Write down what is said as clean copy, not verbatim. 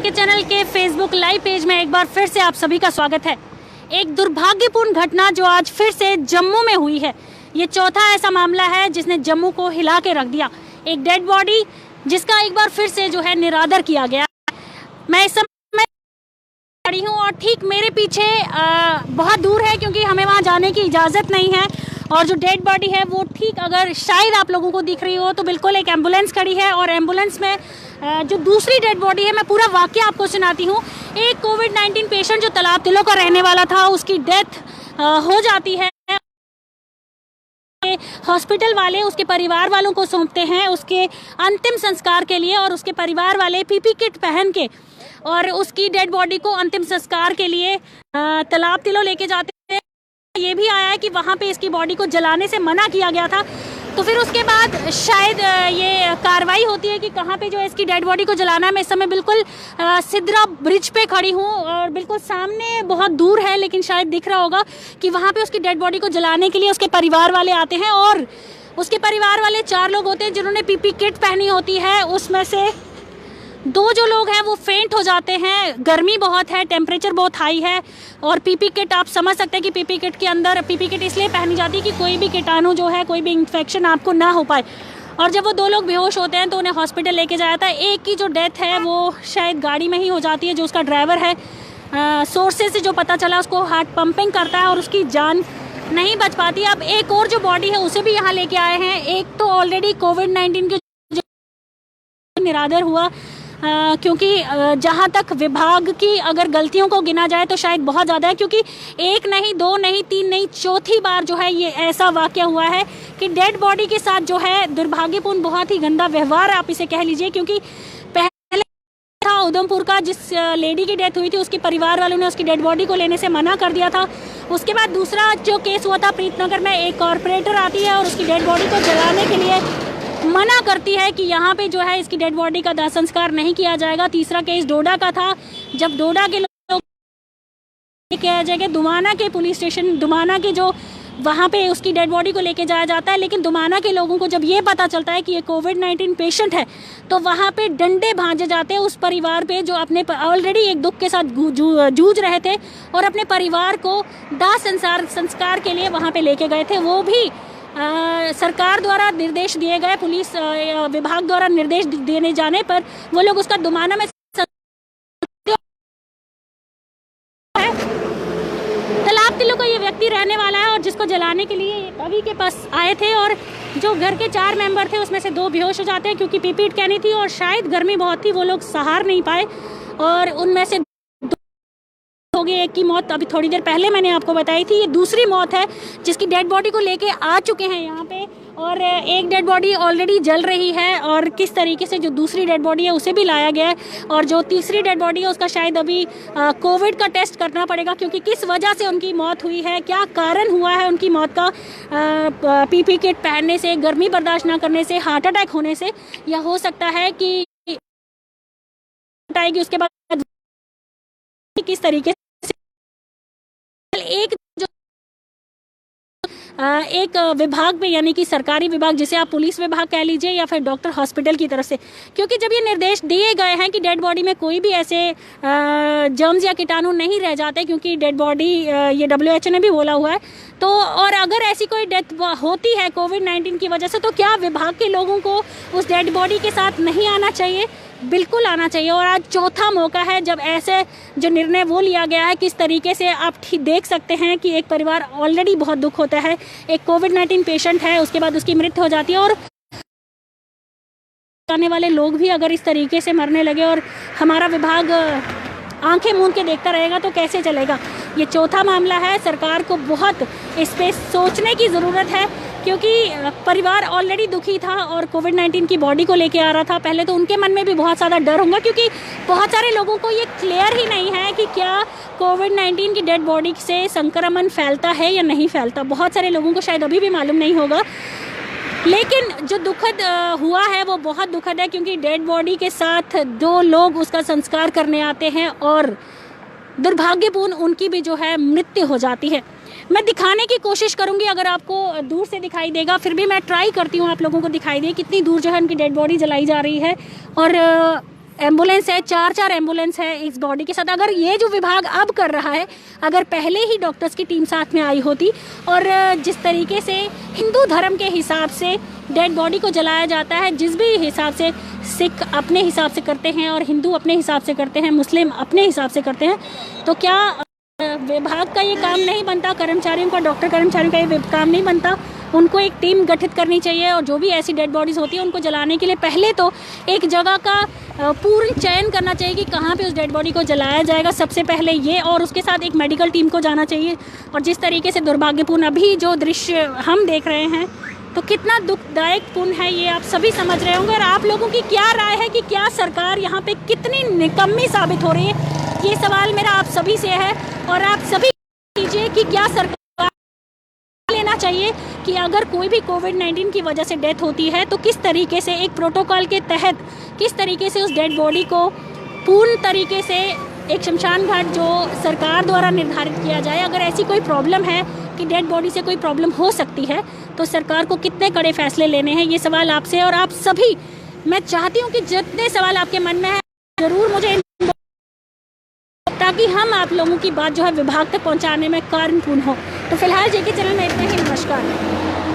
के चैनल के Facebook live page में एक बार फिर से आप सभी का स्वागत है। एक दुर्भाग्यपूर्ण घटना जो आज फिर से जम्मू में हुई है। ये चौथा ऐसा मामला है जिसने जम्मू को हिला के रख दिया। एक डेड बॉडी जिसका एक बार फिर से जो है निरादर किया गया। मैं इस समय खड़ी हूँ और ठीक मेरे पीछे बहुत दूर है क्योंकि हमें वहाँ जाने की इजाज़त नहीं है। और जो डेड बॉडी है वो ठीक अगर शायद आप लोगों को दिख रही हो तो बिल्कुल एक एम्बुलेंस खड़ी है और एम्बुलेंस में जो दूसरी डेड बॉडी है, मैं पूरा वाकया आपको सुनाती हूँ। एक कोविड-19 पेशेंट जो तालाब तिलों का रहने वाला था, उसकी डेथ हो जाती है। हॉस्पिटल वाले उसके परिवार वालों को सौंपते हैं उसके अंतिम संस्कार के लिए और उसके परिवार वाले पीपी किट पहन के और उसकी डेड बॉडी को अंतिम संस्कार के लिए तालाब तिलों लेके जाते हैं। ये भी आया है कि वहाँ पे इसकी बॉडी को जलाने से मना किया गया था। तो फिर उसके बाद शायद ये कार्रवाई होती है कि कहाँ पे जो है इसकी डेड बॉडी को जलाना है। मैं इस समय बिल्कुल सिद्रा ब्रिज पे खड़ी हूँ और बिल्कुल सामने बहुत दूर है लेकिन शायद दिख रहा होगा कि वहाँ पे उसकी डेड बॉडी को जलाने के लिए उसके परिवार वाले आते हैं। और उसके परिवार वाले 4 लोग होते हैं जिन्होंने पीपी किट पहनी होती है। उसमें से 2 जो लोग हैं वो फेंट हो जाते हैं। गर्मी बहुत है, टेम्परेचर बहुत हाई है और पीपी किट आप समझ सकते हैं कि पीपी किट के अंदर पीपी किट इसलिए पहनी जाती है कि कोई भी कीटाणु जो है, कोई भी इन्फेक्शन आपको ना हो पाए। और जब वो 2 लोग बेहोश होते हैं तो उन्हें हॉस्पिटल लेके जाया था। एक की जो डेथ है वो शायद गाड़ी में ही हो जाती है। जो उसका ड्राइवर है, सोर्सेज से जो पता चला उसको हार्ट पंपिंग करता है और उसकी जान नहीं बच पाती। अब एक और जो बॉडी है उसे भी यहाँ लेके आए हैं। एक तो ऑलरेडी कोविड-19 के निरादर हुआ क्योंकि जहाँ तक विभाग की अगर गलतियों को गिना जाए तो शायद बहुत ज़्यादा है, क्योंकि 1 नहीं, 2 नहीं, 3 नहीं, चौथी बार जो है ये ऐसा वाक़या हुआ है कि डेड बॉडी के साथ जो है दुर्भाग्यपूर्ण, बहुत ही गंदा व्यवहार आप इसे कह लीजिए। क्योंकि पहले था उधमपुर का, जिस लेडी की डेथ हुई थी उसके परिवार वालों ने उसकी डेड बॉडी को लेने से मना कर दिया था। उसके बाद दूसरा जो केस हुआ था प्रीतनगर में, एक कॉरपोरेटर आती है और उसकी डेड बॉडी को जलाने के लिए मना करती है कि यहाँ पे जो है इसकी डेड बॉडी का दाह संस्कार नहीं किया जाएगा। तीसरा केस डोडा का था, जब डोडा के लोग किया जाएगा दुमाना के पुलिस स्टेशन, दुमाना के जो वहाँ पे उसकी डेड बॉडी को लेके जाया जाता है। लेकिन दुमाना के लोगों को जब ये पता चलता है कि ये कोविड-19 पेशेंट है तो वहाँ पे डंडे भांजे जाते हैं उस परिवार पे जो अपने ऑलरेडी एक दुख के साथ जूझ रहे थे और अपने परिवार को दाह संस्कार के लिए वहाँ पे लेके गए थे। वो भी सरकार द्वारा निर्देश दिए गए, पुलिस विभाग द्वारा निर्देश देने जाने पर वो लोग उसका दुमाना में तालाब तिलों का ये व्यक्ति रहने वाला है और जिसको जलाने के लिए कवि के पास आए थे। और जो घर के 4 मेंबर थे उसमें से 2 बेहोश हो जाते हैं क्योंकि पीपी किट कहनी थी और शायद गर्मी बहुत थी, वो लोग सहार नहीं पाए और उनमें से हो गई। एक की मौत अभी थोड़ी देर पहले मैंने आपको बताई थी। ये दूसरी मौत है जिसकी डेड बॉडी को लेके आ चुके हैं यहाँ पे और एक डेड बॉडी ऑलरेडी जल रही है और किस तरीके से जो दूसरी डेड बॉडी है उसे भी लाया गया है और जो तीसरी डेड बॉडी है उसका शायद अभी कोविड का टेस्ट करना पड़ेगा क्योंकि किस वजह से उनकी मौत हुई है, क्या कारण हुआ है उनकी मौत का, पीपी किट पहनने से, गर्मी बर्दाश्त ना करने से, हार्ट अटैक होने से, या हो सकता है कि आएगी उसके बाद किस तरीके से एक विभाग में, यानी कि सरकारी विभाग जिसे आप पुलिस विभाग कह लीजिए या फिर डॉक्टर हॉस्पिटल की तरफ से, क्योंकि जब ये निर्देश दिए गए हैं कि डेड बॉडी में कोई भी ऐसे जर्म्स या कीटाणु नहीं रह जाते, क्योंकि डेड बॉडी ये WHO ने भी बोला हुआ है, तो और अगर ऐसी कोई डेथ होती है कोविड-19 की वजह से तो क्या विभाग के लोगों को उस डेड बॉडी के साथ नहीं आना चाहिए? बिल्कुल आना चाहिए। और आज चौथा मौका है जब ऐसे जो निर्णय वो लिया गया है। किस तरीके से आप देख सकते हैं कि एक परिवार ऑलरेडी बहुत दुख होता है, एक कोविड-19 पेशेंट है, उसके बाद उसकी मृत्यु हो जाती है और आने वाले लोग भी अगर इस तरीके से मरने लगे और हमारा विभाग आंखें मूंद के देखता रहेगा तो कैसे चलेगा। ये चौथा मामला है, सरकार को बहुत इस पर सोचने की ज़रूरत है क्योंकि परिवार ऑलरेडी दुखी था और कोविड-19 की बॉडी को लेके आ रहा था। पहले तो उनके मन में भी बहुत ज़्यादा डर होगा क्योंकि बहुत सारे लोगों को ये क्लियर ही नहीं है कि क्या कोविड-19 की डेड बॉडी से संक्रमण फैलता है या नहीं फैलता। बहुत सारे लोगों को शायद अभी भी मालूम नहीं होगा। लेकिन जो दुखद हुआ है वो बहुत दुखद है क्योंकि डेड बॉडी के साथ 2 लोग उसका संस्कार करने आते हैं और दुर्भाग्यपूर्ण उनकी भी जो है मृत्यु हो जाती है। मैं दिखाने की कोशिश करूंगी, अगर आपको दूर से दिखाई देगा, फिर भी मैं ट्राई करती हूँ आप लोगों को दिखाई दे कितनी दूर जो है उनकी डेड बॉडी जलाई जा रही है। और एम्बुलेंस है, 4 एम्बुलेंस है इस बॉडी के साथ। अगर ये जो विभाग अब कर रहा है, अगर पहले ही डॉक्टर्स की टीम साथ में आई होती, और जिस तरीके से हिंदू धर्म के हिसाब से डेड बॉडी को जलाया जाता है, जिस भी हिसाब से सिख अपने हिसाब से करते हैं और हिंदू अपने हिसाब से करते हैं, मुस्लिम अपने हिसाब से करते हैं, तो क्या विभाग का ये काम नहीं बनता, कर्मचारियों का, डॉक्टर कर्मचारियों का ये काम नहीं बनता? उनको एक टीम गठित करनी चाहिए और जो भी ऐसी डेड बॉडीज़ होती है उनको जलाने के लिए पहले तो एक जगह का पूर्ण चयन करना चाहिए कि कहाँ पे उस डेड बॉडी को जलाया जाएगा, सबसे पहले ये, और उसके साथ एक मेडिकल टीम को जाना चाहिए। और जिस तरीके से दुर्भाग्यपूर्ण अभी जो दृश्य हम देख रहे हैं, तो कितना दुखदायक पूर्ण है ये आप सभी समझ रहे होंगे। और आप लोगों की क्या राय है कि क्या सरकार यहाँ पे कितनी निकम्मी साबित हो रही है? ये सवाल मेरा आप सभी से है, और आप सभी कीजिए कि क्या सरकार लेना चाहिए कि अगर कोई भी कोविड-19 की वजह से डेथ होती है तो किस तरीके से एक प्रोटोकॉल के तहत किस तरीके से उस डेड बॉडी को पूर्ण तरीके से एक शमशान घाट जो सरकार द्वारा निर्धारित किया जाए। अगर ऐसी कोई प्रॉब्लम है कि डेड बॉडी से कोई प्रॉब्लम हो सकती है तो सरकार को कितने कड़े फैसले लेने हैं, ये सवाल आपसे और आप सभी, मैं चाहती हूँ कि जितने सवाल आपके मन में है ज़रूर मुझे, ताकि हम आप लोगों की बात जो है विभाग तक पहुंचाने में कार्यपूर्ण हो। तो फिलहाल जेके चैनल में इतने ही, नमस्कार।